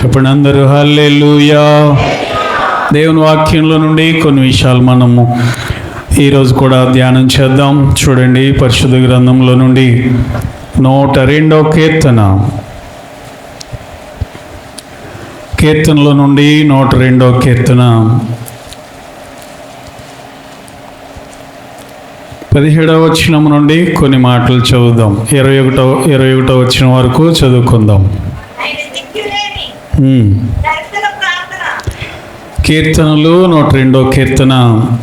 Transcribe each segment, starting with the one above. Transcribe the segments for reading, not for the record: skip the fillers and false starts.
చెప్పండి అందరూ హల్లెలూయా. దేవుని వాక్యంలో నుండి కొన్ని విషయాలు మనము ఈరోజు కూడా ధ్యానం చేద్దాం. చూడండి, పరిశుద్ధ గ్రంథంలో నుండి 102వ కీర్తనలో నుండి 102వ కీర్తన 17వ వచనం నుండి కొన్ని మాటలు చదువుదాం. 21వ వచనం వరకు చదువుకుందాం. కీర్తనలు 102వ కీర్తన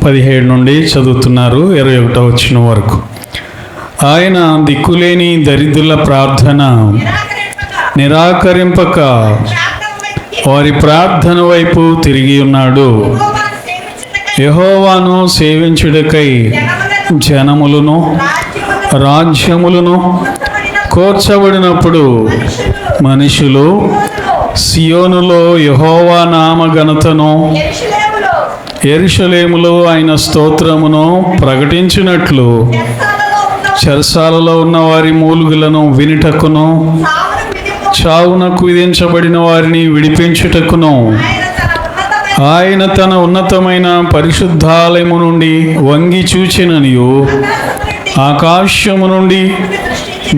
17 నుండి చదువుతున్నారు 21వ వచనం వరకు. ఆయన దిక్కులేని దరిద్రుల ప్రార్థన నిరాకరింపక వారి ప్రార్థన వైపు తిరిగి ఉన్నాడు. యెహోవాను సేవించుటకై జనములను రాజ్యములను కోర్చబడినప్పుడు మనుషులు సియోనులో యెహోవా నామ ఘనతను, యెరూషలేములో ఆయన స్తోత్రమును ప్రకటించినట్లు చెరసాలలో ఉన్న వారి మూలుగులను వినుటకును, చావునకు విధించబడిన వారిని విడిపించుటకును ఆయన తన ఉన్నతమైన పరిశుద్ధాలయము నుండి వంగి చూచిననియు, ఆకాశము నుండి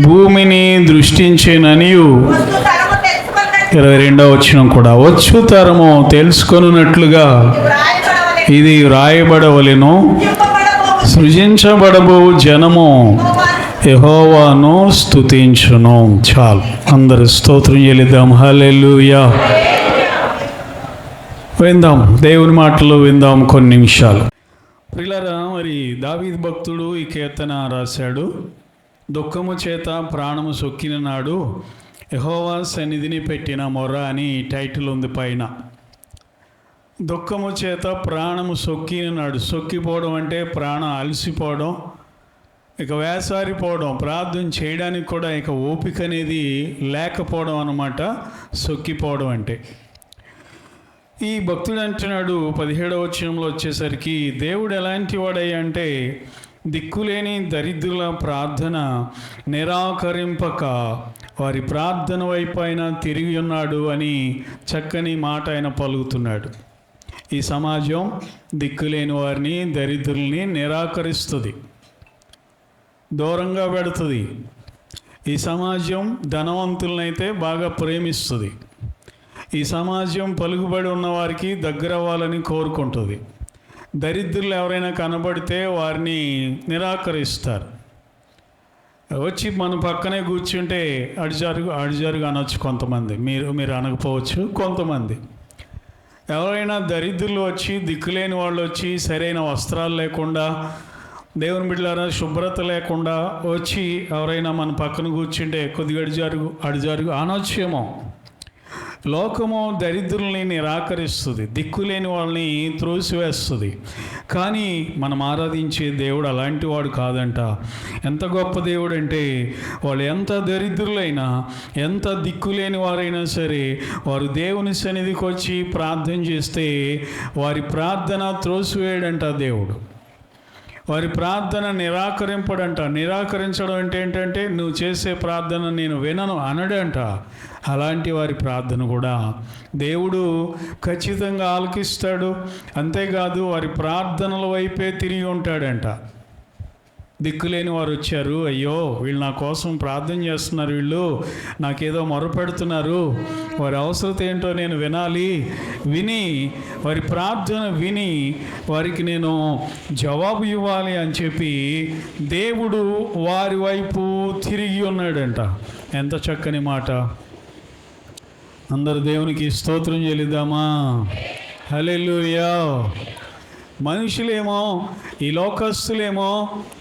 భూమిని దృష్టించిననియు. 22వ వచనం కూడా, వచ్చు తరము తెలుసుకొనున్నట్లుగా ఇది వ్రాయబడవలెను. సృజించబడబో జనము యెహోవాను స్తుతించును. చాలు, అందరూ స్తోత్రం చెల్లిద్దాం. హల్లెలూయా. విందాం, దేవుని మాటలు విందాం కొన్ని నిమిషాలు. ప్రియులారా, మరి దావీదు భక్తుడు ఈ కీర్తన రాశాడు. దుఃఖము చేత ప్రాణము సొక్కిన నాడు యెహోవా సన్నిధిని పెట్టిన మొర్ర అని టైటిల్ ఉంది పైన. దుఃఖము చేత ప్రాణము సొక్కిన నాడు, సొక్కిపోవడం అంటే ప్రాణం అలసిపోవడం, ఇక వేసారిపోవడం, ప్రార్థన చేయడానికి కూడా ఇక ఓపిక అనేది లేకపోవడం అన్నమాట సొక్కిపోవడం అంటే. ఈ భక్తుడు అంటున్నాడు 17వ వచనంలో వచ్చేసరికి, దేవుడు ఎలాంటి వాడయ్యా అంటే దిక్కులేని దరిద్రుల ప్రార్థన నిరాకరింపక వారి ప్రార్థన వైపు ఆయన తిరిగి ఉన్నాడు అని చక్కని మాట ఆయన పలుకుతున్నాడు. ఈ సమాజం దిక్కులేని వారిని, దరిద్రుల్ని నిరాకరిస్తుంది, దూరంగా పెడుతుంది. ఈ సమాజం ధనవంతులనైతే బాగా ప్రేమిస్తుంది. ఈ సమాజం పలుకుబడి ఉన్నవారికి దగ్గర అవ్వాలని కోరుకుంటుంది. దరిద్రులు ఎవరైనా కనబడితే వారిని నిరాకరిస్తారు. వచ్చి మన పక్కనే కూర్చుంటే అడిజారుగా అనొచ్చు కొంతమంది, మీరు అనకపోవచ్చు కొంతమంది. ఎవరైనా దరిద్రులు వచ్చి, దిక్కులేని వాళ్ళు వచ్చి, సరైన వస్త్రాలు లేకుండా, దేవుని బిడ్డలారా శుభ్రత లేకుండా వచ్చి ఎవరైనా మన పక్కన కూర్చుంటే కొద్దిగా అడిజారుగా అనొచ్చేమో. లోకము దరిద్రుల్ని నిరాకరిస్తుంది, దిక్కులేని వాళ్ళని త్రోసివేస్తుంది. కానీ మనం ఆరాధించే దేవుడు అలాంటి వాడు కాదంట. ఎంత గొప్ప దేవుడు అంటే, వాళ్ళు ఎంత దరిద్రులైనా, ఎంత దిక్కులేని వారైనా సరే, వారు దేవుని సన్నిధికి వచ్చి ప్రార్థన చేస్తే వారి ప్రార్థన త్రోసివేయడంట దేవుడు. వారి ప్రార్థన నిరాకరింపడంట. నిరాకరించడం అంటే ఏంటంటే, నువ్వు చేసే ప్రార్థన నేను వినను అనడంట. అలాంటి వారి ప్రార్థన కూడా దేవుడు ఖచ్చితంగా ఆలకిస్తాడు. అంతేకాదు వారి ప్రార్థనల వైపే తిరిగి ఉంటాడంట. దిక్కులేని వారు వచ్చారు, అయ్యో వీళ్ళు నా కోసం ప్రార్థన చేస్తున్నారు, వీళ్ళు నాకేదో మొరపెడుతున్నారు, వారి అవసరత ఏంటో నేను వినాలి, విని వారి ప్రార్థన విని వారికి నేను జవాబు ఇవ్వాలి అని చెప్పి దేవుడు వారి వైపు తిరిగి ఉన్నాడంట. ఎంత చక్కని మాట. అందరు దేవునికి స్తోత్రం చెల్లిద్దామా. హల్లెలూయా. మనుషులేమో, ఈ లోకస్తులేమో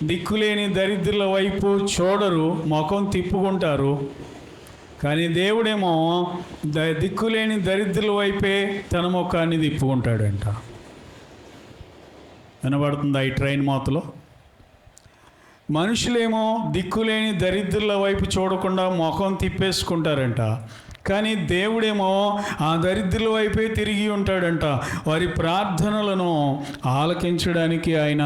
దిక్కులేని దరిద్రుల వైపు చూడరు, ముఖం తిప్పుకుంటారు. కానీ దేవుడేమో దిక్కులేని దరిద్రుల వైపే తన ముఖాన్ని తిప్పుకుంటాడంట. వినబడుతుందా ఈ ట్రైన్ మోతలో? మనుషులేమో దిక్కులేని దరిద్రుల వైపు చూడకుండా ముఖం తిప్పేసుకుంటారంట. కానీ దేవుడేమో ఆ దరిద్రుల వైపే తిరిగి ఉంటాడంట. వారి ప్రార్థనలను ఆలకించడానికి ఆయన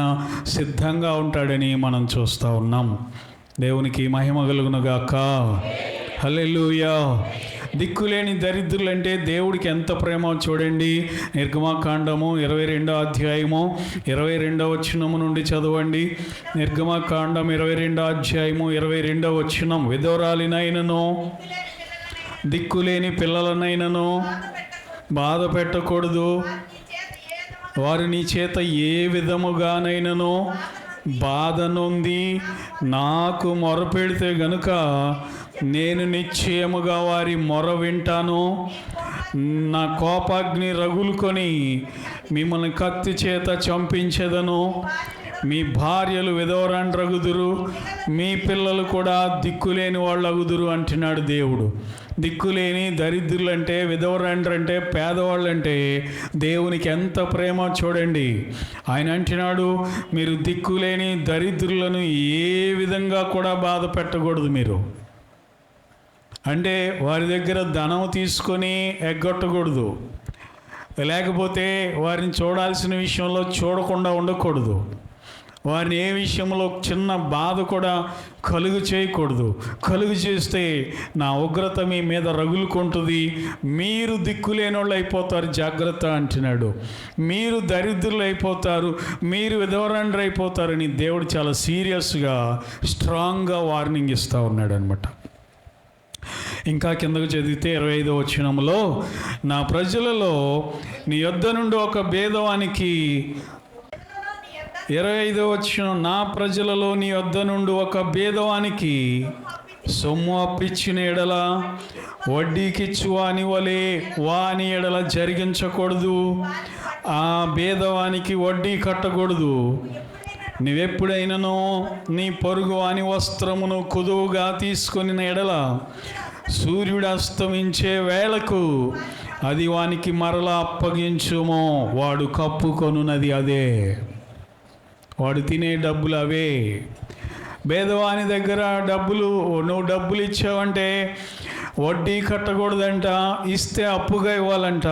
సిద్ధంగా ఉంటాడని మనం చూస్తూ ఉన్నాం. దేవునికి మహిమ కలుగునుగాక. హల్లెలూయా. దిక్కులేని దరిద్రులు అంటే దేవుడికి ఎంత ప్రేమ చూడండి. నిర్గమకాండము 22వ అధ్యాయము 22వ వచనము నుండి చదవండి. నిర్గమకాండం 22వ అధ్యాయము 22వ వచనం. విధవరాలినైనను దిక్కులేని పిల్లలనైనను బాధ పెట్టకూడదు, వారు నీ చేత ఏ విధముగానైనను బాధ నొంది నాకు మొరపెడితే గనుక నేను నిశ్చయముగా వారి మొర వింటాను. నా కోపాగ్ని రగులుకొని మిమ్మల్ని కత్తి చేత చంపించెదను. మీ భార్యలు విధవరాండ్రగుదురు, మీ పిల్లలు కూడా దిక్కులేని వాళ్ళు అగుదురు అంటున్నాడు దేవుడు. దిక్కులేని దరిద్రులు అంటే, విధవరాండ్రు అంటే, పేదవాళ్ళు అంటే దేవునికి ఎంత ప్రేమ చూడండి. ఆయన అంటున్నాడు, మీరు దిక్కులేని దరిద్రులను ఏ విధంగా కూడా బాధ పెట్టకూడదు. మీరు అంటే వారి దగ్గర ధనం తీసుకొని ఎగ్గొట్టకూడదు, లేకపోతే వారిని చూడాల్సిన విషయంలో చూడకుండా ఉండకూడదు, వారిని ఏ విషయంలో చిన్న బాధ కూడా కలుగు చేయకూడదు. కలుగు చేస్తే నా ఉగ్రత మీ మీద రగులుకుంటుంది, మీరు దిక్కులేని వాళ్ళు అయిపోతారు, జాగ్రత్త అంటున్నాడు. మీరు దరిద్రులు అయిపోతారు, మీరు విధవరాండ్రు అయిపోతారని దేవుడు చాలా సీరియస్గా స్ట్రాంగ్గా వార్నింగ్ ఇస్తూ ఉన్నాడు అనమాట. ఇంకా కిందకు చదివితే 25వ వచనంలో, నా ప్రజలలో నీ యొద్ద నుండి ఒక భేదవానికి 25వ వచనం, నా ప్రజలలో నీ యొద్ద నుండి ఒక భేదవానికి సొమ్ము అప్పిచ్చిన ఎడల వడ్డీకిచ్చు వాని వలె వాని ఎడల జరిగించకూడదు. ఆ భేదవానికి వడ్డీ కట్టకూడదు. నీవెప్పుడైనానో నీ పొరుగు వాని వస్త్రమును కుదువుగా తీసుకొని ఎడల సూర్యుడు అస్తమించే వేళకు అది వానికి మరలా అప్పగించుమో, వాడు కప్పుకొనున్నది అదే, వాడు తినే డబ్బులు అవే. భేదవాని దగ్గర నువ్వు డబ్బులు ఇచ్చావంటే వడ్డీ కట్టకూడదంట, ఇస్తే అప్పుగా ఇవ్వాలంట.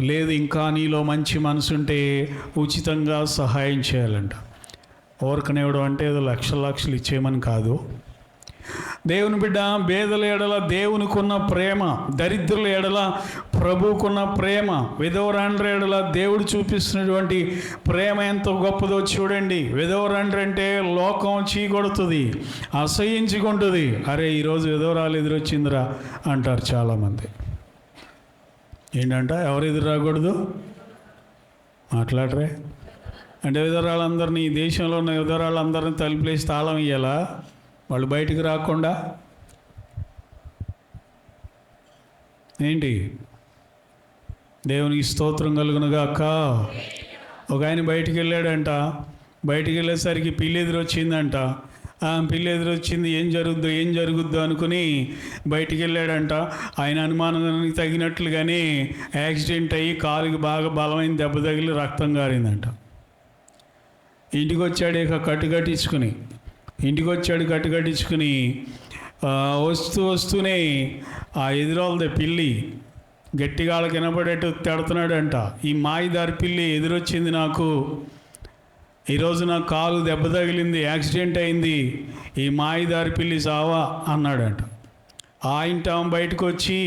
లేదు, ఇంకా నీలో మంచి మనసుంటే ఉచితంగా సహాయం చేయాలంట. ఓరకనేవడం అంటే ఏదో లక్షలు ఇచ్చేయమని కాదు. దేవుని బిడ్డ, పేదల ఎడల దేవునికున్న ప్రేమ, దరిద్రుల ఎడల ప్రభువుకున్న ప్రేమ, విధవరాండ్ర ఎడల దేవుడు చూపిస్తున్నటువంటి ప్రేమ ఎంత గొప్పదో చూడండి. విధవరాండ్ర అంటే లోకం చీకొడుతుంది, అసహించుకుంటుంది. అరే ఈరోజు విధవరాలు ఎదురొచ్చిందిరా అంటారు చాలామంది. ఏంటంట, ఎవరు ఎదురు రాకూడదు మాట్లాడరే అంటే, విధవరాళ్ళందరినీ, ఈ దేశంలో ఉన్న విధవరాళ్ళందరినీ తలుపులేసి తాళం ఇయ్యాలా వాళ్ళు బయటికి రాకుండా? ఏంటి? దేవునికి స్తోత్రం కలుగునుగాక. ఒక ఆయన బయటికి వెళ్ళాడంట. బయటికి వెళ్ళేసరికి పిల్లి ఎదురొచ్చిందంట. పిల్లి ఎదురొచ్చింది, ఏం జరుగుద్దో అనుకుని బయటికి వెళ్ళాడంట. ఆయన అనుమానానికి తగినట్లుగానే యాక్సిడెంట్ అయ్యి కాలుకి బాగా బలమైన దెబ్బ తగిలి రక్తం కారిందంట. ఇంటికి వచ్చాడు, ఇక కట్టుకట్టించుకుని వస్తూనే ఆ ఎదురోళ్ళది పిల్లి గట్టిగా వాళ్ళకి వినపడేట్టు తిడుతున్నాడంట. ఈ మాయదారి పిల్లి ఎదురొచ్చింది నాకు, ఈరోజు నా కాలు దెబ్బ తగిలింది, యాక్సిడెంట్ అయింది, ఈ మాయదారి పిల్లి సావా అన్నాడంట. ఇంట బయటకు వచ్చి,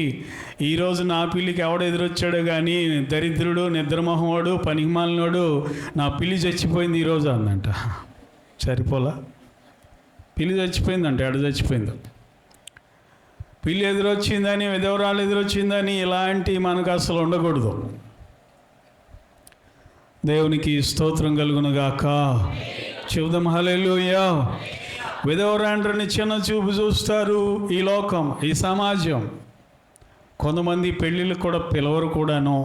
ఈరోజు నా పిల్లికి ఎవడు ఎదురొచ్చాడో కానీ దరిద్రుడు, నిద్రమోహంవాడు, పనికిమాలినోడు, నా పిల్లి చచ్చిపోయింది ఈరోజు అందంట. సరిపోలా, పిల్లి చచ్చిపోయిందంట. ఎడ చచ్చిపోయిందో, పిల్లి ఎదురొచ్చిందని, విధవరాలు ఎదురొచ్చిందని ఇలాంటి మనకు అసలు ఉండకూడదు. దేవునికి స్తోత్రం కలుగునుగాక. చెబుదాం హల్లెలూయా. విధవరాండ్రని చిన్న చూపు చూస్తారు ఈ లోకం, ఈ సమాజం. కొంతమంది పెళ్ళిళ్ళు కూడా పిలవరు కూడాను.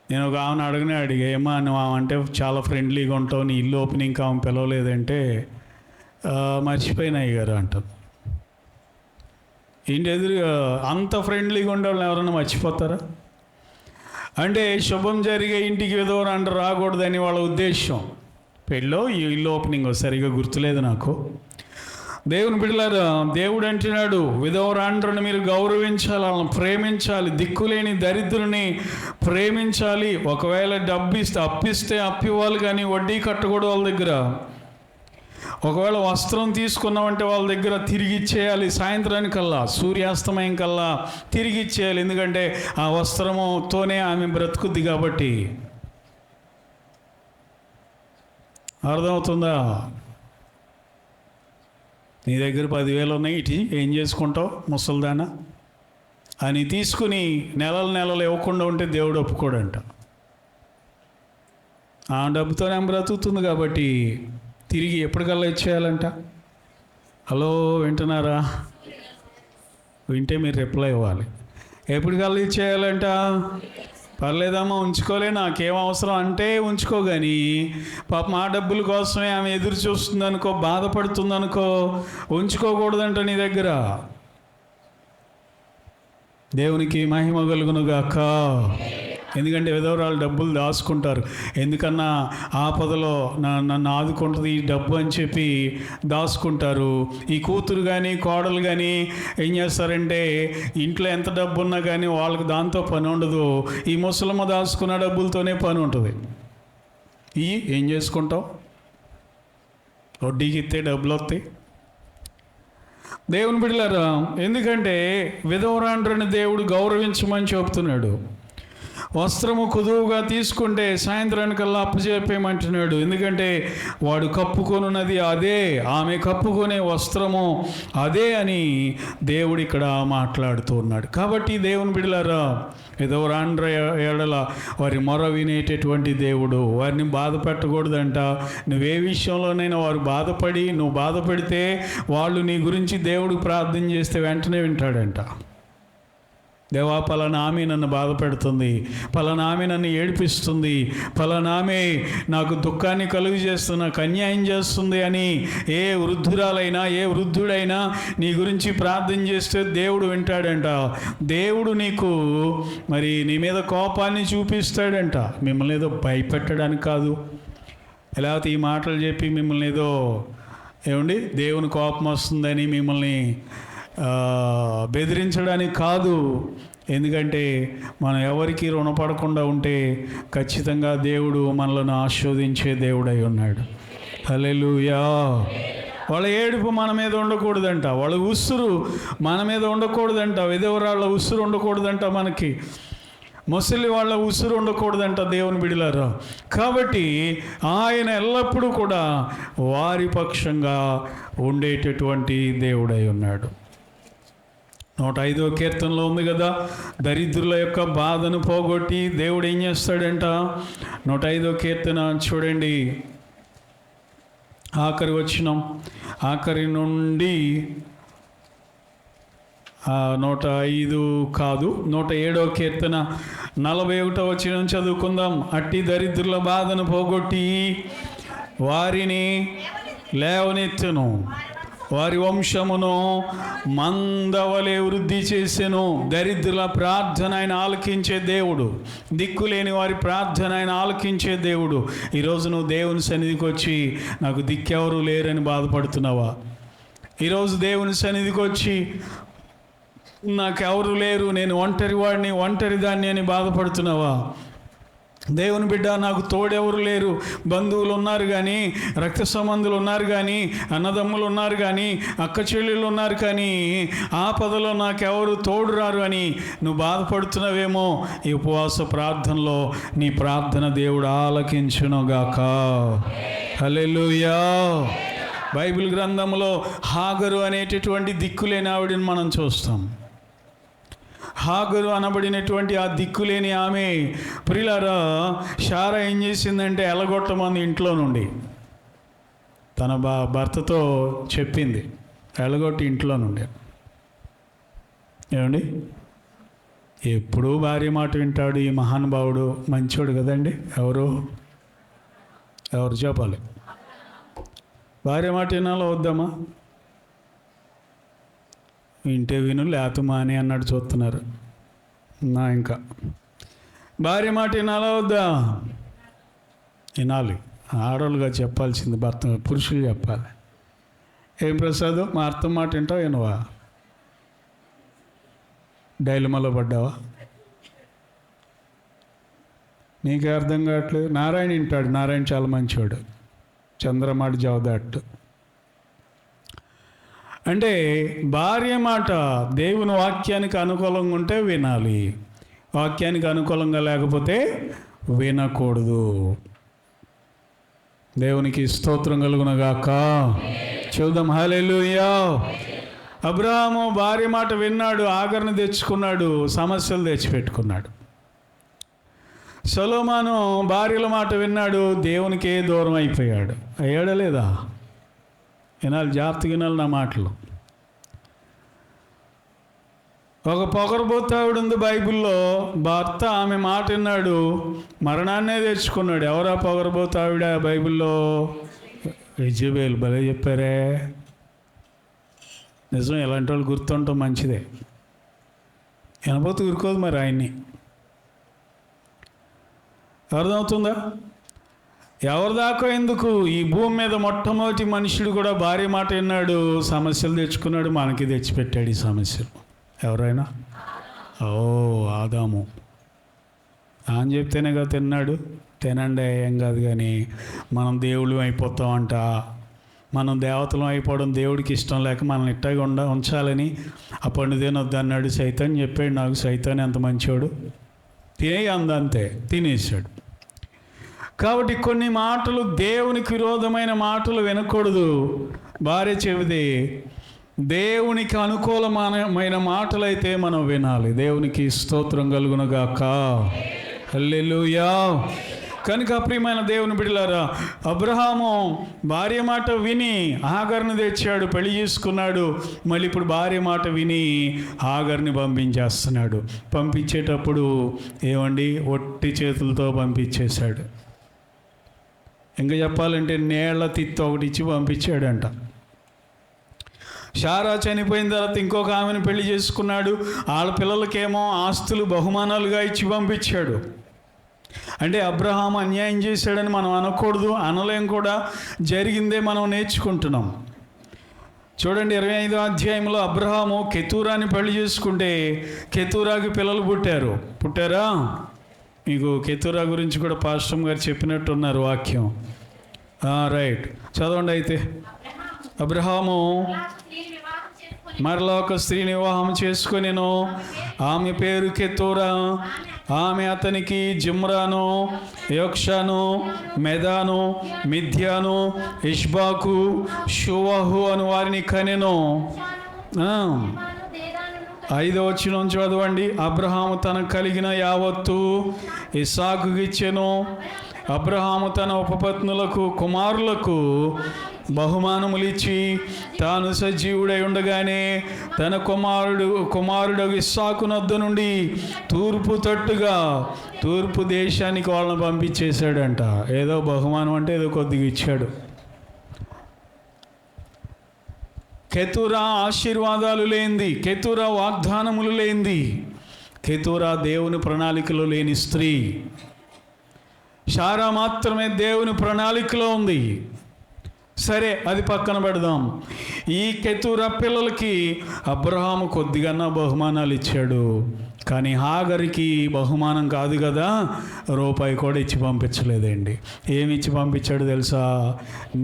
నేను ఒక ఆమెను అడిగా, నువ్వు అంటే చాలా ఫ్రెండ్లీగా ఉంటావు, నీ ఇల్లు ఓపెనింగ్ ఆమె పిలవలేదంటే మర్చిపోయినాయి గారు అంటారు. ఇంటి ఎదురుగా అంత ఫ్రెండ్లీగా ఉండే వాళ్ళని ఎవరైనా మర్చిపోతారా? అంటే శుభం జరిగే ఇంటికి విధవరాండ్ర రాకూడదని వాళ్ళ ఉద్దేశం. పెళ్ళో ఇల్లు ఓపెనింగ్ సరిగా గుర్తులేదు నాకు. దేవుని బిడ్డలారా, దేవుడు అంటున్నాడు, విధవరాండ్రని మీరు గౌరవించాలి, వాళ్ళని ప్రేమించాలి, దిక్కులేని దరిద్రుని ప్రేమించాలి. ఒకవేళ అప్పిస్తే అప్పివ్వాలి, కానీ వడ్డీ కట్టకూడదు వాళ్ళ దగ్గర. ఒకవేళ వస్త్రం తీసుకున్నామంటే వాళ్ళ దగ్గర తిరిగి ఇచ్చేయాలి, సాయంత్రానికల్లా సూర్యాస్తమయం కల్లా తిరిగి ఇచ్చేయాలి. ఎందుకంటే ఆ వస్త్రముతోనే ఆమె బ్రతుకుద్ది కాబట్టి. అర్థమవుతుందా? నీ దగ్గర 10,000 ఉన్నాయి, ఇటు ఏం చేసుకుంటావు ముసల్దానా అని తీసుకుని నెలలు ఇవ్వకుండా ఉంటే దేవుడు ఒప్పుకోడంట. ఆ డబ్బుతోనే ఆమె బ్రతుకుతుంది కాబట్టి తిరిగి ఎప్పటికల్లా ఇచ్చేయాలంట. హలో, వింటున్నారా? వింటే మీరు రిప్లై ఇవ్వాలి. ఎప్పటికల్లా ఇచ్చేయాలంట. పర్లేదమ్మా, ఉంచుకోలే, నాకేం అవసరం అంటే ఉంచుకో. కానీ పాపం ఆ డబ్బుల కోసమే ఆమె ఎదురు చూస్తుందనుకో, బాధపడుతుందనుకో, ఉంచుకోకూడదంట నీ దగ్గర. దేవునికి మహిమ కలుగునుగాక. ఎందుకంటే విధవరాలు డబ్బులు దాచుకుంటారు. ఎందుకన్నా ఆపదలో నన్ను ఆదుకుంటుంది ఈ డబ్బు అని చెప్పి దాచుకుంటారు. ఈ కూతురు కానీ కోడలు కానీ ఏం చేస్తారంటే ఇంట్లో ఎంత డబ్బు ఉన్నా కానీ వాళ్ళకి దాంతో పని ఉండదు. ఈ ముసలమ్మ దాచుకున్న డబ్బులతోనే పని ఉంటుంది. ఏం చేసుకుంటావు? వడ్డీకి ఇస్తే డబ్బులు వస్తాయి. దేవుని బిడ్డలారా, ఎందుకంటే విధవరాండ్రని దేవుడు గౌరవించమని చెబుతున్నాడు. వస్త్రము కుదువుగా తీసుకుంటే సాయంత్రానికల్లా అప్పచెప్పేయమంటున్నాడు. ఎందుకంటే వాడు కప్పుకొనున్నది అదే, ఆమె కప్పుకొనే వస్త్రము అదే అని దేవుడు ఇక్కడ మాట్లాడుతూ ఉన్నాడు. కాబట్టి దేవుని బిడ్డలారా, విధవరాండ్ర ఎడల వారి మొర వినేటటువంటి దేవుడు. వారిని బాధ పెట్టకూడదంట. నువ్వే విషయంలోనైనా వారు బాధపడి నువ్వు బాధపడితే వాళ్ళు నీ గురించి దేవుడికి ప్రార్థన చేస్తే వెంటనే వింటాడంట. దేవా, పలానా ఆమె నన్ను బాధ పెడుతుంది, పలానా ఆమె నన్ను ఏడిపిస్తుంది, పలానా ఆమె నాకు దుఃఖాన్ని కలుగు చేస్తున్న, నాకు అన్యాయం చేస్తుంది అని ఏ వృద్ధురాలైనా ఏ వృద్ధుడైనా నీ గురించి ప్రార్థన చేస్తే దేవుడు వింటాడంట. దేవుడు నీకు మరి నీ మీద కోపాన్ని చూపిస్తాడంట. మిమ్మల్ని ఏదో భయపెట్టడానికి కాదు, లేకపోతే ఈ మాటలు చెప్పి మిమ్మల్ని ఏదో దేవుని కోపం వస్తుందని మిమ్మల్ని బెదిరించడానికి కాదు. ఎందుకంటే మనం ఎవరికి రుణపడకుండా ఉంటే ఖచ్చితంగా దేవుడు మనలను ఆశీర్వదించే దేవుడై ఉన్నాడు. హల్లెలూయా. వాళ్ళ ఏడుపు మన మీద ఉండకూడదంట, వాళ్ళ ఉసురు మన మీద ఉండకూడదంట, విధవరాళ్ళ ఉసురు ఉండకూడదంట, మనకి ముసలి వాళ్ళ ఉసురు ఉండకూడదంట దేవుని బిడ్డలారా. కాబట్టి ఆయన ఎల్లప్పుడూ కూడా వారి పక్షంగా ఉండేటటువంటి దేవుడై ఉన్నాడు. 105వ కీర్తనలో ఉంది కదా, దరిద్రుల యొక్క బాధను పోగొట్టి దేవుడు ఏం చేస్తాడంట. 105వ కీర్తన చూడండి, ఆఖరి వచనం, ఆఖరి నుండి 105 కాదు 107వ కీర్తన 41వ వచనం చదువుకుందాం. అట్టి దరిద్రుల బాధను పోగొట్టి వారిని లేవనెత్తును, వారి వంశమును మందవలే వృద్ధి చేసెను. దరిద్రుల ప్రార్థన ఆయన ఆలకించే దేవుడు, దిక్కులేని వారి ప్రార్థన ఆయన ఆలకించే దేవుడు. ఈరోజు నువ్వు దేవుని సన్నిధికి వచ్చి నాకు దిక్కెవరు లేరని బాధపడుతున్నావా? ఈరోజు దేవుని సన్నిధికి వచ్చి నాకెవరు లేరు, నేను ఒంటరి వాడిని, ఒంటరి దాన్ని అని బాధపడుతున్నావా? దేవుని బిడ్డ, నాకు తోడెవరు లేరు, బంధువులు ఉన్నారు కానీ, రక్త సంబంధులు ఉన్నారు కానీ, అన్నదమ్ములు ఉన్నారు కానీ, అక్క చెల్లెళ్ళు ఉన్నారు కానీ, ఆపదలో నాకెవరు తోడు రారు అని నువ్వు బాధపడుతున్నావేమో. ఈ ఉపవాస ప్రార్థనలో నీ ప్రార్థన దేవుడు ఆలకించునుగాక. హల్లెలూయా. బైబిల్ గ్రంథంలో హాగరు అనేటటువంటి దిక్కులేని ఆవిడని మనం చూస్తాం. హాగరు అనబడినటువంటి ఆ దిక్కులేని ఆమె ప్రియులారా, శారా ఏం చేసిందంటే ఎలగొట్టమంది ఇంట్లో నుండి. తన భర్తతో చెప్పింది, ఎలగొట్టి ఇంట్లో నుండి. ఏమండి, ఎప్పుడూ భార్య మాట వింటాడు ఈ మహానుభావుడు, మంచోడు కదండి. ఎవరు చెప్పాలి? భార్య మాట వినాలో వద్దామా? వింటే విను, లేత మాని అన్నట్టు చూస్తున్నారు. ఇంకా భార్య మాట వినాలా వద్దా? వినాలి. ఆడవాళ్ళుగా చెప్పాల్సింది పురుషులు చెప్పాలి. ఏం ప్రసాద్, మా అర్థం మాట వింటావు వినవా? డైలమాలో పడ్డావా? నీకే అర్థం కావట్లేదు. నారాయణ వింటాడు, నారాయణ చాలా మంచివాడు, చంద్రమాట జవదాట్టు. అంటే భార్య మాట దేవుని వాక్యానికి అనుకూలంగా ఉంటే వినాలి, వాక్యానికి అనుకూలంగా లేకపోతే వినకూడదు. దేవునికి స్తోత్రం కలుగునగాక. చూద్దాం. హల్లెలూయా. అబ్రహాము భార్య మాట విన్నాడు, ఆగర్ని తెచ్చుకున్నాడు, సమస్యలు తెచ్చిపెట్టుకున్నాడు. సొలొమోను భార్యల మాట విన్నాడు, దేవునికే దూరం అయిపోయాడు. అయ్యాడా లేదా? వినాలి, జాగ్రత్తగా వినాలి నా మాటలు. ఒక పొగరబోతావిడ ఉంది బైబిల్లో, భర్త ఆమె మాట విన్నాడు, మరణాన్నే తెచ్చుకున్నాడు. ఎవరా పొగరబోతావిడ బైబిల్లో? యెజబెల్. భలే చెప్పారే. నిజం, ఇలాంటి వాళ్ళు గుర్తుంటాం మంచిదే. వినపోతే ఊరుకోదు మరి ఆయన్ని. అర్థమవుతుందా? ఎవరి దాకా ఎందుకు? ఈ భూమి మీద మొట్టమొదటి మనుషుడు కూడా భార్య మాట విన్నాడు, సమస్యలు తెచ్చుకున్నాడు, మనకి తెచ్చిపెట్టాడు ఈ సమస్యలు. ఎవరైనా? ఆదాము అని చెప్తేనే కదా తిన్నాడు. తినండి ఏం కాదు, కానీ మనం దేవుళ్ళు అయిపోతామంట. మనం దేవతలం అయిపోవడం దేవుడికి ఇష్టం లేక మనల్ని ఇట్టగా ఉంచాలని ఆ పండు తినొద్దు అన్నాడు. సైతాన్ చెప్పాడు నాకు. సైతాన్ ఎంత మంచోడు, తినే అంతే తినేసాడు. కాబట్టి కొన్ని మాటలు దేవునికి విరోధమైన మాటలు వినకూడదు. భార్య చెబితే దేవునికి అనుకూలమైన మాటలైతే మనం వినాలి. దేవునికి స్తోత్రం కలుగునగాక. హల్లెలూయా. కనుక ప్రియమైన దేవుని బిడ్డలారా, అబ్రహాము భార్య మాట విని హాగర్ని తెచ్చాడు, పెళ్లి చేసుకున్నాడు. మళ్ళీ ఇప్పుడు భార్య మాట విని హాగర్ని పంపించేస్తున్నాడు. పంపించేటప్పుడు ఏమండి, ఒట్టి చేతులతో పంపించేశాడు. ఇంకా చెప్పాలంటే నీళ్ల తిత్తి ఒకటి ఇచ్చి పంపించాడంట. శారా చనిపోయిన తర్వాత ఇంకొక ఆమెను పెళ్లి చేసుకున్నాడు. వాళ్ళ పిల్లలకేమో ఆస్తులు బహుమానాలుగా ఇచ్చి పంపించాడు. అంటే అబ్రహాం అన్యాయం చేశాడని మనం అనకూడదు, అనలేం కూడా. జరిగిందే మనం నేర్చుకుంటున్నాం. చూడండి 25వ అధ్యాయంలో అబ్రహాము కెతూరాని పెళ్లి చేసుకుంటే కెతూరాకి పిల్లలు పుట్టారా? మీకు కెతూరా గురించి కూడా పాస్టర్ గారు చెప్పినట్టున్నారు వాక్యం. రైట్, చదవండి. అయితే అబ్రహాము మరలా ఒక స్త్రీని వివాహం చేసుకొనెను. ఆమె పేరు కెతూరా. ఆమె అతనికి జిమ్రాను, యోక్షాను, మెదాను, మిథ్యాను, ఇష్బాకు, షువహు అను వారిని కనెను. 5వ వచనం చదవండి. అబ్రహాము తనకు కలిగిన యావత్తు ఇస్సాకుకు ఇచ్చెను. అబ్రహాము తన ఉపపత్నులకు కుమారులకు బహుమానములిచ్చి తాను సజీవుడై ఉండగానే తన కుమారుడు ఇస్సాకునొద్ద నుండి తూర్పు దేశానికి వాళ్ళని పంపించేశాడంట. ఏదో బహుమానం అంటే ఏదో కొద్దిగా ఇచ్చాడు. కెతూరా ఆశీర్వాదాలు లేనిది, కెతూరా వాగ్దానములు లేనిది, కెతూరా దేవుని ప్రణాళికలో లేని స్త్రీ. శారా మాత్రమే దేవుని ప్రణాళికలో ఉంది. సరే, అది పక్కన పెడదాం. ఈ కెతూరా పిల్లలకి అబ్రహాము కొద్దిగా బహుమానాలు ఇచ్చాడు. కానీ హాగరికి బహుమానం కాదు కదా, రూపాయి కూడా ఇచ్చి పంపించలేదండి. ఏమి ఇచ్చి పంపించాడు తెలుసా?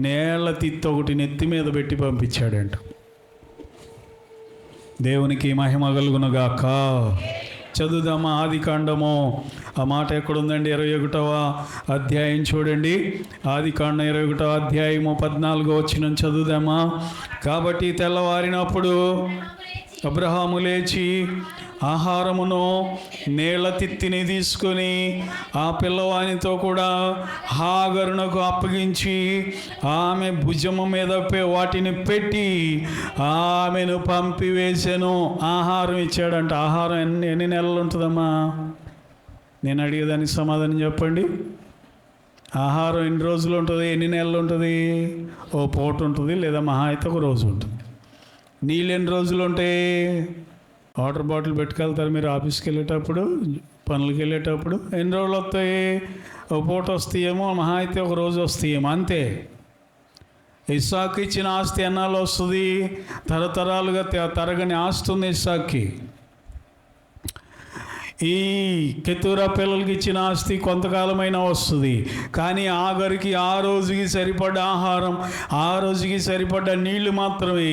నేళ్ల తిత్తి ఒకటి నెత్తి మీద పెట్టి పంపించాడంట. దేవునికి మహిమ కలుగునుగాక. చదువుదామా ఆదికాండము. ఆ మాట ఎక్కడుందండి? 21వ అధ్యాయం చూడండి. ఆదికాండం 21వ అధ్యాయము 14వ వచనం చదువుదామా. కాబట్టి తెల్లవారినప్పుడు అబ్రహాము లేచి ఆహారమును నీళ్ల తిత్తిని తీసుకొని ఆ పిల్లవానితో కూడా హాగరునకు అప్పగించి ఆమె భుజము మీద వాటిని పెట్టి ఆమెను పంపివేశాను. ఆహారం ఇచ్చాడంట. ఆహారం ఎన్ని నెలలు ఉంటుందమ్మా? నేను అడిగేదానికి సమాధానం చెప్పండి. ఆహారం ఎన్ని రోజులు ఉంటుంది? ఎన్ని నెలలు ఉంటుంది? ఓ పూట ఉంటుంది, లేదా మహా అయితే ఒక రోజు ఉంటుంది. నీళ్ళు ఎన్ని రోజులు ఉంటాయి? వాటర్ బాటిల్ పెట్టుకెళ్తారు మీరు ఆఫీస్కి వెళ్ళేటప్పుడు, పనులకి వెళ్ళేటప్పుడు. ఎన్ని రోజులు వస్తాయి? ఒక పూట వస్తాయేమో, మహా అయితే ఒక రోజు వస్తాయేమో, అంతే. ఇస్సాకు ఇచ్చిన ఆస్తి ఎన్నాళ్ళు వస్తుంది? తరతరాలుగా తరగని ఆస్తి ఉంది ఇస్సాక్కి. ఈ కెతూరా పిల్లలకి ఇచ్చిన ఆస్తి కొంతకాలమైనా వస్తుంది, కానీ ఆఖరికి ఆ రోజుకి సరిపడ్డ ఆహారం, ఆ రోజుకి సరిపడ్డ నీళ్లు మాత్రమే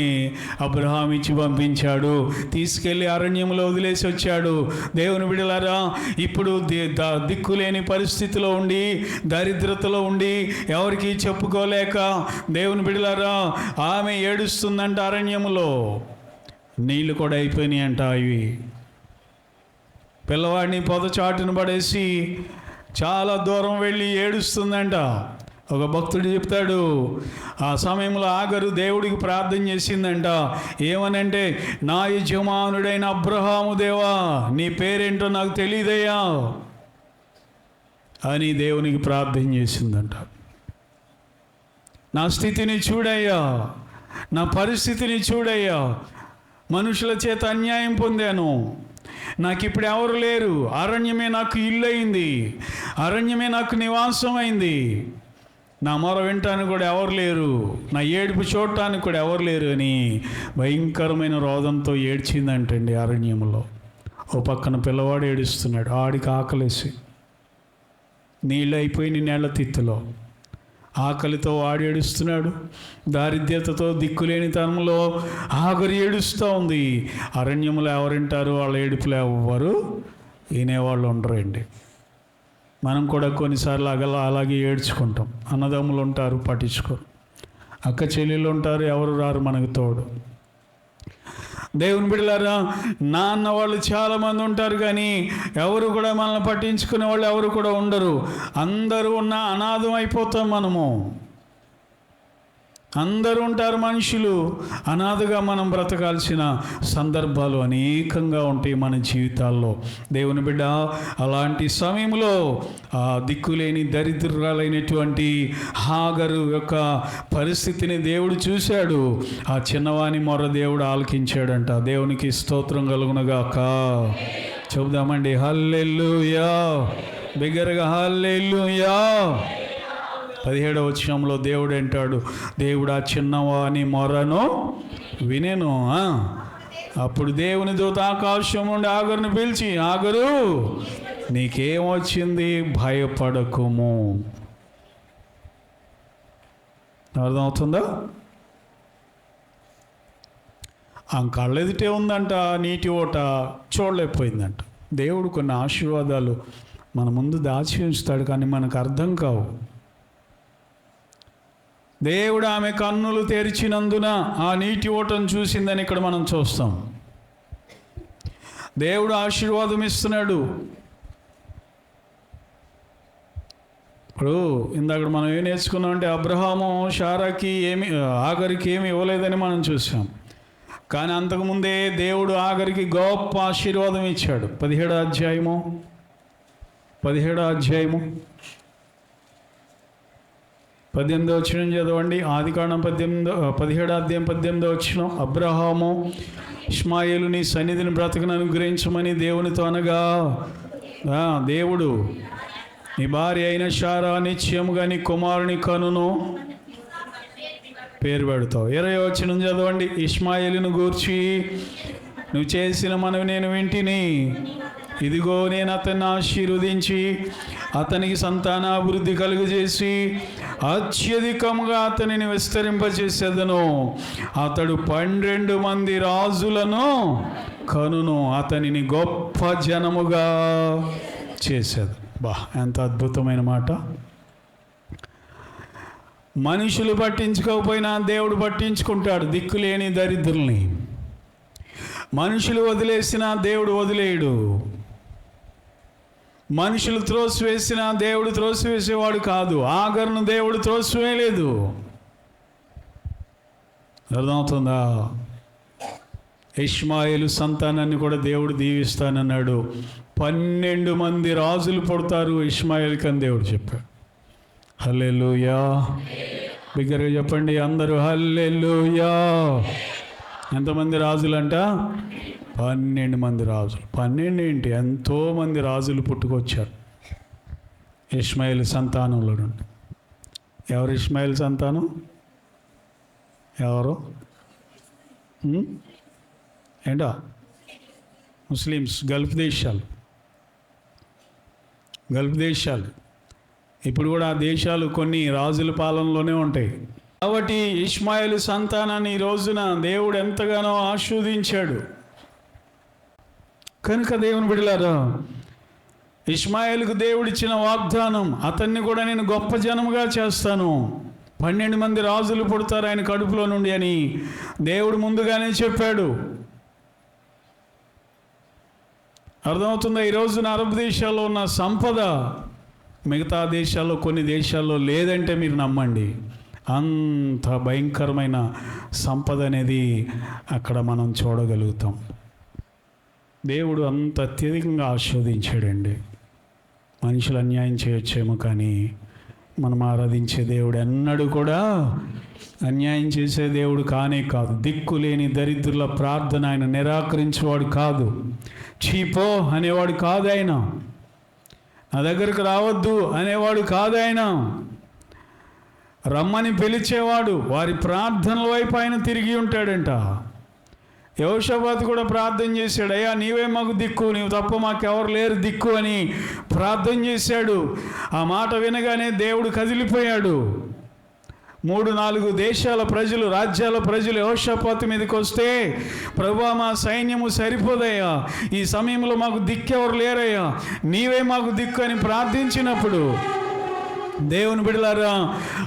అబ్రహాం ఇచ్చి పంపించాడు. తీసుకెళ్ళి అరణ్యంలో వదిలేసి వచ్చాడు. దేవుని బిడ్డలారా, ఇప్పుడు దిక్కులేని పరిస్థితిలో ఉండి, దరిద్రతలో ఉండి, ఎవరికి చెప్పుకోలేక, దేవుని బిడ్డలారా, ఆమె ఏడుస్తుందంట. అరణ్యంలో నీళ్లు కూడా అయిపోయినాయి అంట. ఇవి పిల్లవాడిని పొదచాటును పడేసి చాలా దూరం వెళ్ళి ఏడుస్తుందంట. ఒక భక్తుడు చెప్తాడు, ఆ సమయంలో ఆగరు దేవుడికి ప్రార్థన చేసిందంట. ఏమనంటే, నా యజమానుడైన అబ్రహాము దేవా, నీ పేరేంటో నాకు తెలియదయ్యా అని దేవునికి ప్రార్థన చేసిందంట. నా స్థితిని చూడయ్యా, నా పరిస్థితిని చూడయ్యా, మనుషుల చేత అన్యాయం పొందాను, నాకు ఇప్పుడు ఎవరు లేరు, అరణ్యమే నాకు ఇల్లు అయింది, అరణ్యమే నాకు నివాసం అయింది, నా మొర వినటానికి కూడా ఎవరు లేరు, నా ఏడుపు చూడటానికి కూడా ఎవరు లేరు అని భయంకరమైన రోదంతో ఏడ్చిందంటండి అరణ్యంలో. ఓ పక్కన పిల్లవాడు ఏడుస్తున్నాడు, ఆడికి ఆకలేసి, నీళ్ళు అయిపోయి నేళ్ల తిత్తులో ఆకలితో వాడు ఏడుస్తున్నాడు. దారిద్ర్యతతో దిక్కులేని తనంలో ఆఖరి ఏడుస్తూ ఉంది. అరణ్యంలో ఎవరింటారు? వాళ్ళ ఏడుపులు ఎవ్వరు వినేవాళ్ళు ఉండరండి. మనం కూడా కొన్నిసార్లు అలాగే ఏడ్చుకుంటాం. అన్నదమ్ములు ఉంటారు, పట్టించుకోరు. అక్క చెల్లెళ్ళు ఉంటారు, ఎవరు రారు మనకు తోడు. దేవుని బిడ్డలారా, నాన్న వాళ్ళు చాలామంది ఉంటారు, కానీ ఎవరు కూడా మనల్ని పట్టించుకునే వాళ్ళు ఎవరు కూడా ఉండరు. అందరూ ఉన్న అనాథం అయిపోతాం మనము. అందరూ ఉంటారు మనుషులు, అనాథగా మనం బ్రతకాల్సిన సందర్భాలు అనేకంగా ఉంటాయి మన జీవితాల్లో. దేవుని బిడ్డ, అలాంటి సమయంలో ఆ దిక్కులేని దరిద్రురాలైనటువంటి హాగరు యొక్క పరిస్థితిని దేవుడు చూశాడు. ఆ చిన్నవాని మొర దేవుడు ఆలకించాడంట. దేవునికి స్తోత్రం కలుగునగాక. చెబుదామండి హల్లెలూయా, బిగ్గరగా హల్లెలూయా. 17వ వచనంలో దేవుడు అంటాడు, దేవుడు ఆ చిన్నవాని మొరను వినెను. అప్పుడు దేవుని దూత ఆకాశం నుండి ఆగరుని పిలిచి, ఆగరు, నీకేమొచ్చింది, భయపడకుము. అర్థమవుతుందా? ఆ కళ్ళెదిటే ఉందంట నీటి ఓట, చూడలేకపోయిందంట. దేవుడు కొన్ని ఆశీర్వాదాలు మన ముందు దాచి ఉంచుతాడు, కానీ మనకు అర్థం కావు. దేవుడు ఆమె కన్నులు తెరిచినందున ఆ నీటి ఓటను చూసిందని ఇక్కడ మనం చూస్తాం. దేవుడు ఆశీర్వాదం ఇస్తున్నాడు. ఇప్పుడు ఇందాక మనం ఏం నేర్చుకున్నామంటే, అబ్రహాము శారాకి ఆగరికి ఏమి ఇవ్వలేదని మనం చూసాం. కానీ అంతకుముందే దేవుడు ఆగరికి గొప్ప ఆశీర్వాదం ఇచ్చాడు. 17వ అధ్యాయము 18వ వచనం చదవండి. ఆదికాండం 17వ అధ్యాయం 18వ వచనం. అబ్రహాము ఇష్మాయేలు నీ సన్నిధిని బ్రతకను అనుగ్రహించమని దేవునితో అనగా, దేవుడు నీ భార్య అయిన శారా నిశ్చయముగా నీ కుమారుని కనును పేరు పెడతావు. 20వ వచనం చదవండి. ఇష్మాయేలును గూర్చి నువ్వు చేసిన మనవి నేను వింటిని, ఇదిగో నేను అతన్ని ఆశీర్వదించి అతనికి సంతానాభివృద్ధి కలుగజేసి అత్యధికముగా అతనిని విస్తరింపచేసేదను. అతడు 12 మంది రాజులను కనును, అతనిని గొప్ప జనముగా చేసేది. ఎంత అద్భుతమైన మాట. మనుషులు పట్టించుకోకపోయినా దేవుడు పట్టించుకుంటాడు దిక్కులేని దరిద్రుల్ని. మనుషులు వదిలేసినా దేవుడు వదిలేయడు. మనుషులు త్రోసివేసినా దేవుడు త్రోసివేసేవాడు కాదు. ఆగరును దేవుడు త్రోసివేయలేదు. అర్థమవుతుందా? ఇష్మాయేలు సంతానాన్ని కూడా దేవుడు దీవిస్తానన్నాడు. 12 మంది రాజులు పుడతారు ఇష్మాయేలుకి అని దేవుడు చెప్పాడు. హల్లెలూయా. బిగ్గరగా చెప్పండి అందరూ హల్లెలూయా. ఎంతమంది రాజులంట? 12 మంది రాజులు. 12 ఏంటి, ఎంతోమంది రాజులు పుట్టుకొచ్చారు ఇష్మాయేలు సంతానంలో నుండి. ఎవరు ఇష్మాయేలు సంతానం? ఎవరు? ఏంటా? ముస్లిమ్స్, గల్ఫ్ దేశాలు. గల్ఫ్ దేశాలు. ఇప్పుడు కూడా ఆ దేశాలు కొన్ని రాజుల పాలనలోనే ఉంటాయి. కాబట్టి ఇష్మాయేలు సంతానాన్ని ఈ రోజున దేవుడు ఎంతగానో ఆశీర్వదించాడు. కనుక దేవుని బిడ్డలారా, ఇష్మాయేలుకు దేవుడిచ్చిన వాగ్దానం, అతన్ని కూడా నేను గొప్ప జనముగా చేస్తాను, 12 మంది రాజులు పుడతారు ఆయన కడుపులో నుండి అని దేవుడు ముందుగానే చెప్పాడు. అర్థమవుతుందా? ఈ రోజున అరబ్ దేశాల్లో ఉన్న సంపద మిగతా దేశాల్లో, కొన్ని దేశాల్లో లేదంటే మీరు నమ్మండి. అంత భయంకరమైన సంపద అనేది అక్కడ మనం చూడగలుగుతాం. దేవుడు అంత అత్యధికంగా ఆస్వాదించాడండి. మనుషులు అన్యాయం చేయొచ్చేమో, కానీ మనం ఆరాధించే దేవుడు ఎన్నడూ కూడా అన్యాయం చేసే దేవుడు కానే కాదు. దిక్కులేని దరిద్రుల ప్రార్థన ఆయన నిరాకరించేవాడు కాదు. చీపో అనేవాడు కాదు ఆయన. నా దగ్గరకు రావద్దు అనేవాడు కాదు ఆయన. రమ్మని పిలిచేవాడు. వారి ప్రార్థనల వైపు ఆయన తిరిగి ఉంటాడంట. యెహోషాపాతు కూడా ప్రార్థన చేశాడు, అయ్యా నీవే మాకు దిక్కు, నీవు తప్ప మాకెవరు లేరు దిక్కు అని ప్రార్థన చేశాడు. ఆ మాట వినగానే దేవుడు కదిలిపోయాడు. 3-4 దేశాల ప్రజలు, రాజ్యాల ప్రజలు యెహోషాపాతు మీదకి వస్తే, ప్రభువా మా సైన్యము సరిపోదయ్యా, ఈ సమయంలో మాకు దిక్కెవరు లేరయ్యా, నీవే మాకు దిక్కు అని ప్రార్థించినప్పుడు దేవుని బిడ్డలారా,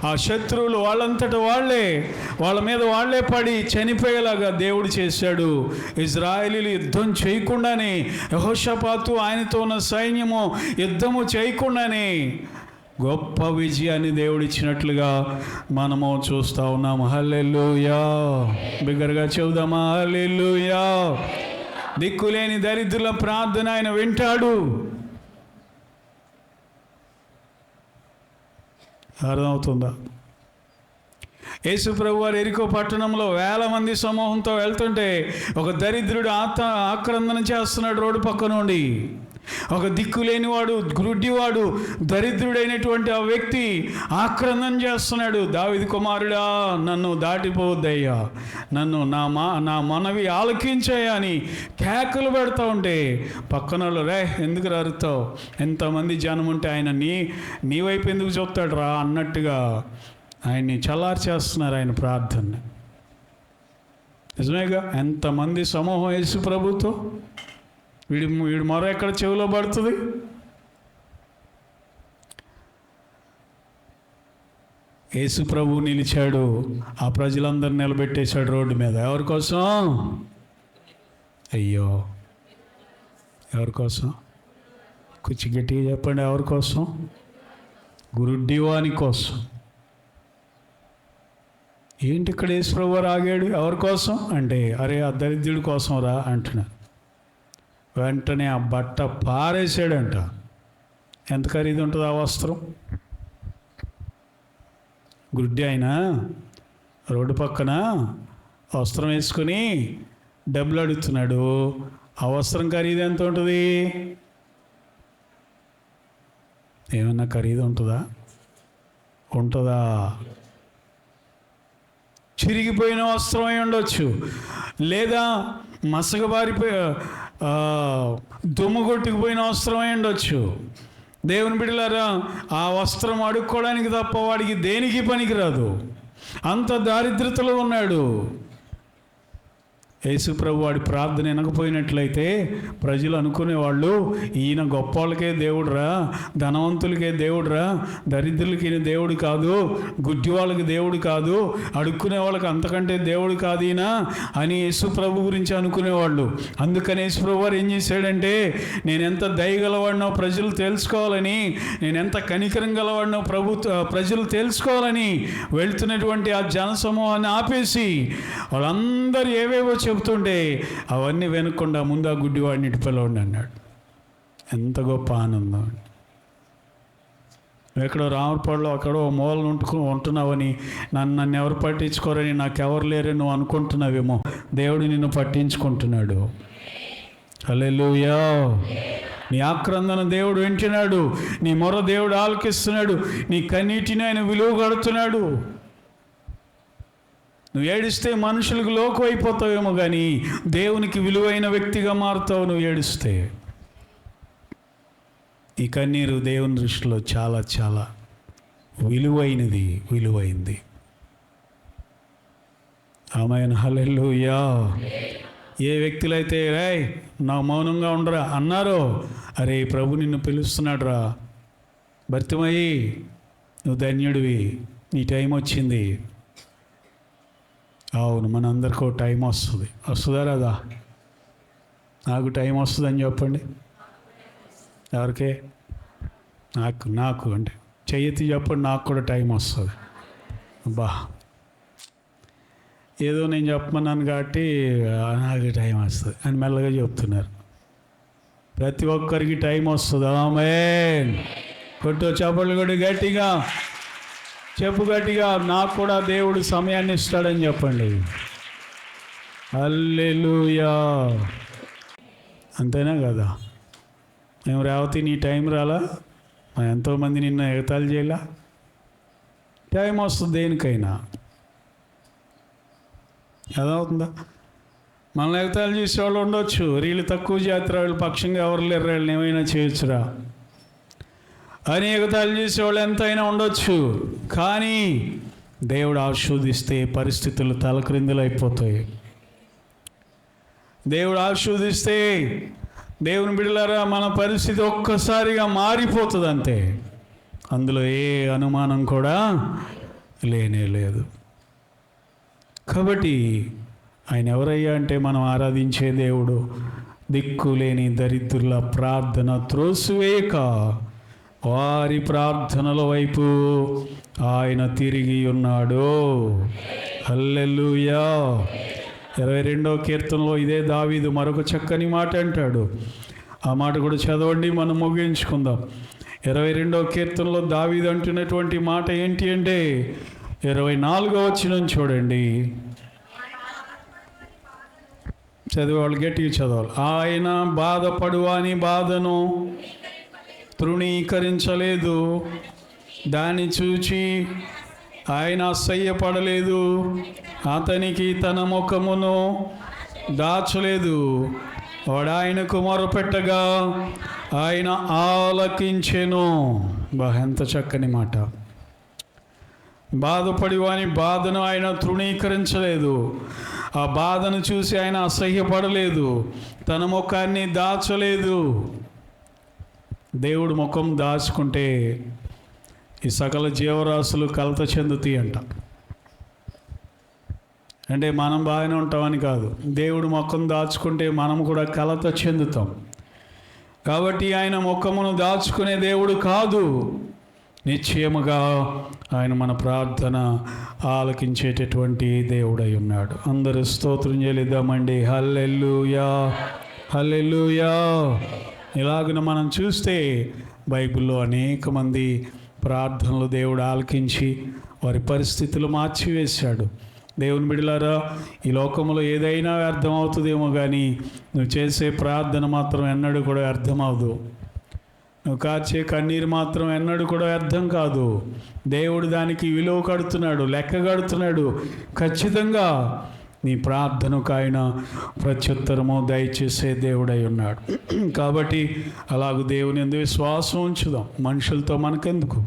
ఆ శత్రువులు వాళ్ళంతట వాళ్ళ మీద వాళ్ళే పడి చనిపోయేలాగా దేవుడు చేశాడు. ఇజ్రాయేలీలు యుద్ధం చేయకుండానే, యెహోషాపాతు ఆయనతో ఉన్న సైన్యము యుద్ధము చేయకుండానే గొప్ప విజయాన్ని దేవుడిచ్చినట్లుగా మనము చూస్తూ ఉన్నాము. హల్లెలూయా. బిగ్గరగా చెబుదామా? హల్లెలూయా. దిక్కులేని దరిద్రుల ప్రార్థన ఆయన వింటాడు. అర్థమవుతుందా? యేసు ప్రభు వారు ఎరికో పట్టణంలో 1000 మంది సమూహంతో వెళ్తుంటే ఒక దరిద్రుడు ఆక్రందన చేస్తున్నాడు రోడ్డు పక్క నుండి. ఒక దిక్కులేనివాడు, గుడ్డివాడు, దరిద్రుడైనటువంటి ఆ వ్యక్తి ఆక్రందన చేస్తున్నాడు. దావీదు కుమారుడా, నన్ను దాటిపోవద్దయ్యా, నన్ను నా మనవి ఆలకించాయా అని కేకలు పెడతా ఉంటే పక్కన రే ఎందుకు అరుతావు, ఎంతమంది జనం ఉంటే ఆయన నీ వైపు ఎందుకు చెప్తాడు రా అన్నట్టుగా ఆయన్ని చల్లార్చేస్తున్నారు ఆయన ప్రార్థన. నిజమేగా? ఎంతమంది సమూహం యేసు ప్రభుతో, వీడు మరో ఎక్కడ చెవిలో పడుతుంది? యేసు ప్రభు నిలిచాడు, ఆ ప్రజలందరూ నిలబెట్టేశాడు రోడ్డు మీద. ఎవరి కోసం? అయ్యో, ఎవరి కోసం? కొంచెం గట్టిగా చెప్పండి. ఎవరి కోసం? గురుడ్డివాని కోసం. ఏంటి ఇక్కడ యేసు ప్రభు ఆగాడు? ఎవరి కోసం అంటే, అరే ఆ దరిద్రుడి కోసం రా అంటున్నాడు. వెంటనే ఆ బట్ట పారేసాడంట. ఎంత ఖరీదు ఉంటుంది ఆ వస్త్రం? గుడ్డి ఆయన రోడ్డు పక్కన వస్త్రం వేసుకొని డబ్బులు అడుగుతున్నాడు. ఆ వస్త్రం ఖరీదు ఎంత ఉంటుంది? ఏమన్నా ఖరీదు ఉంటుందా? చిరిగిపోయిన వస్త్రం అయి ఉండొచ్చు, లేదా మసకబారిపోయి దుమ్ము కొట్టుకుపోయిన వస్త్రం అయి ఉండొచ్చు. దేవుని బిడ్డలారా, ఆ వస్త్రం అడుక్కోవడానికి తప్ప వాడికి దేనికి పనికిరాదు. అంత దారిద్రతలో ఉన్నాడు. యేసు ప్రభు వాడి ప్రార్థన వినకపోయినట్లయితే ప్రజలు అనుకునేవాళ్ళు, ఈయన గొప్ప వాళ్ళకే దేవుడురా, ధనవంతులకే దేవుడురా, దరిద్రులకి ఈయన దేవుడు కాదు, గుడ్డి వాళ్ళకి దేవుడు కాదు, అడుక్కునే వాళ్ళకి అంతకంటే దేవుడు కాదు ఈయన అని యేసు ప్రభు గురించి అనుకునేవాళ్ళు. అందుకని యేసు ప్రభు వారు ఏం చేశాడంటే, నేనెంత దయగలవాడినో ప్రజలు తెలుసుకోవాలని, నేనెంత కనికరం గలవాడినో ప్రజలు తెలుసుకోవాలని వెళ్తున్నటువంటి ఆ జనసమూహాన్ని ఆపేసి వాళ్ళందరూ ఏవేవో చెబుతుంటే అవన్నీ వినకుండా ముందు ఆ గుడ్డివాడిని ఇటుపలోండి అన్నాడు. ఎంత గొప్ప ఆనందం! ఎక్కడో రామపాడులో అక్కడో మూలను ఉంటున్నావని, నన్ను ఎవరు పట్టించుకోరని, నాకెవరు లేరని నువ్వు అనుకుంటున్నావేమో, దేవుడు నిన్ను పట్టించుకుంటున్నాడు. హల్లెలూయా. నీ ఆక్రందన దేవుడు వింటున్నాడు, నీ మొర దేవుడు ఆలకిస్తున్నాడు, నీ కన్నీటిని ఆయన విలువ కడుతున్నాడు. నువ్వు ఏడిస్తే మనుషులకు లోకు అయిపోతావేమో, కానీ దేవునికి విలువైన వ్యక్తిగా మారుతావు నువ్వు ఏడిస్తే. ఈ కన్నీరు దేవుని దృష్టిలో చాలా చాలా విలువైంది. ఆమేన్, హల్లెలూయా. ఏ వ్యక్తులైతే రేయ్ నా మౌనంగా ఉండరా అన్నారో, అరే ప్రభు నిన్ను పిలుస్తున్నాడు రా భర్తమయ్యి, నువ్వు ధన్యుడివి, నీ టైం వచ్చింది. అవును, మనందరికీ టైం వస్తుందా రాదా? నాకు టైం వస్తుందని చెప్పండి. ఎవరికే? నాకు అంటే చెయ్యెత్తి చెప్పండి, నాకు కూడా టైం వస్తుంది. అబ్బా, ఏదో నేను చెప్పమన్నాను కాబట్టి నాకు టైం వస్తుంది అని మెల్లగా చెప్తున్నారు. ప్రతి ఒక్కరికి టైం వస్తుంది. ఆమేన్. కొట్టు చప్పట్లు కొట్టి గట్టిగా చెప్పు, గట్టిగా నాకు కూడా దేవుడు సమయాన్ని ఇస్తాడని చెప్పండి. హల్లెలూయా. అంతేనా కదా? మేము రేవతి నీ టైం రాలా, ఎంతోమంది నిన్న ఎగతాళి చేయాల. టైం వస్తుంది దేనికైనా, అదవుతుందా? మనల్ని ఎగతాళి చేసేవాళ్ళు ఉండొచ్చు. వీళ్ళు తక్కువ జాతర, వీళ్ళు పక్షంగా ఎవరు లేరు, వీళ్ళని ఏమైనా చేయొచ్చురా అని ఎగతాళి చేసేవాళ్ళు ఎంతైనా ఉండొచ్చు. కానీ దేవుడు ఆశీర్వదిస్తే పరిస్థితులు తలక్రిందులైపోతాయి. దేవుడు ఆశీర్వదిస్తే దేవుని బిడ్డలారా మన పరిస్థితి ఒక్కసారిగా మారిపోతుంది అంతే. అందులో ఏ అనుమానం కూడా లేదు. కాబట్టి ఆయన ఎవరయ్యా అంటే మనం ఆరాధించే దేవుడు దిక్కులేని దరిద్రుల ప్రార్థన త్రోసివేయక వారి ప్రార్థనల వైపు ఆయన తిరిగి ఉన్నాడు. హల్లెలూయా. 22వ కీర్తనలో ఇదే దావీదు మరొక చక్కని మాట అంటాడు. ఆ మాట కూడా చదవండి, మనం ముగించుకుందాం. 22వ కీర్తనలో దావీదు అంటున్నటువంటి మాట ఏంటి అంటే 24వ వచనం చూడండి. చదివేవాళ్ళు గట్టిగా చదవాలి. ఆయన బాధపడువాని బాధను తృణీకరించలేదు, దాన్ని చూచి ఆయన అసహ్యపడలేదు, అతనికి తన ముఖమును దాచలేదు. వాడు ఆయనకు మొరపెట్టగా ఆయన ఆలకించెను. ఎంత చక్కని మాట. బాధపడి వాని బాధను ఆయన తృణీకరించలేదు, ఆ బాధను చూసి ఆయన అసహ్యపడలేదు, తన ముఖాన్ని దాచలేదు. దేవుడు ముఖం దాచుకుంటే ఈ సకల జీవరాశులు కలత చెందుతాయి అంట. అంటే మనం బాగానే ఉంటామని కాదు, దేవుడు ముఖం దాచుకుంటే మనం కూడా కలత చెందుతాం. కాబట్టి ఆయన ముఖమును దాచుకునే దేవుడు కాదు, నిశ్చయముగా ఆయన మన ప్రార్థన ఆలకించేటటువంటి దేవుడై ఉన్నాడు. అందరూ స్తోత్రం చెల్లిద్దామండి. హల్లెలూయా, హల్లెలూయా. ఇలాగున మనం చూస్తే బైబిల్లో అనేక మంది ప్రార్థనలు దేవుడు ఆలకించి వారి పరిస్థితులు మార్చివేశాడు. దేవుని బిడ్డలారా, ఈ లోకంలో ఏదైనా అర్థమవుతుందేమో కానీ నువ్వు చేసే ప్రార్థన మాత్రం ఎన్నడూ కూడా అర్థమవదు. నువ్వు కార్చే కన్నీరు మాత్రం ఎన్నడూ కూడా అర్థం కాదు. దేవుడు దానికి విలువ కడుతున్నాడు, లెక్క కడుతున్నాడు. ఖచ్చితంగా నీ ప్రార్థనకు ఆయన ప్రత్యుత్తరము దయచేసే దేవుడై ఉన్నాడు. కాబట్టి అలాగూ దేవుని యందు విశ్వాసం ఉంచుదాం. మనుషులతో మనకెందుకు?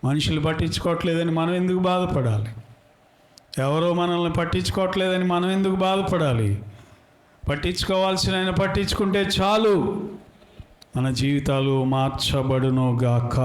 మనుషులు పట్టించుకోవట్లేదని మనం ఎందుకు బాధపడాలి? ఎవరో మనల్ని పట్టించుకోవట్లేదని మనం ఎందుకు బాధపడాలి? పట్టించుకోవాల్సిన ఆయన పట్టించుకుంటే చాలు, మన జీవితాలు మార్చబడును గాక.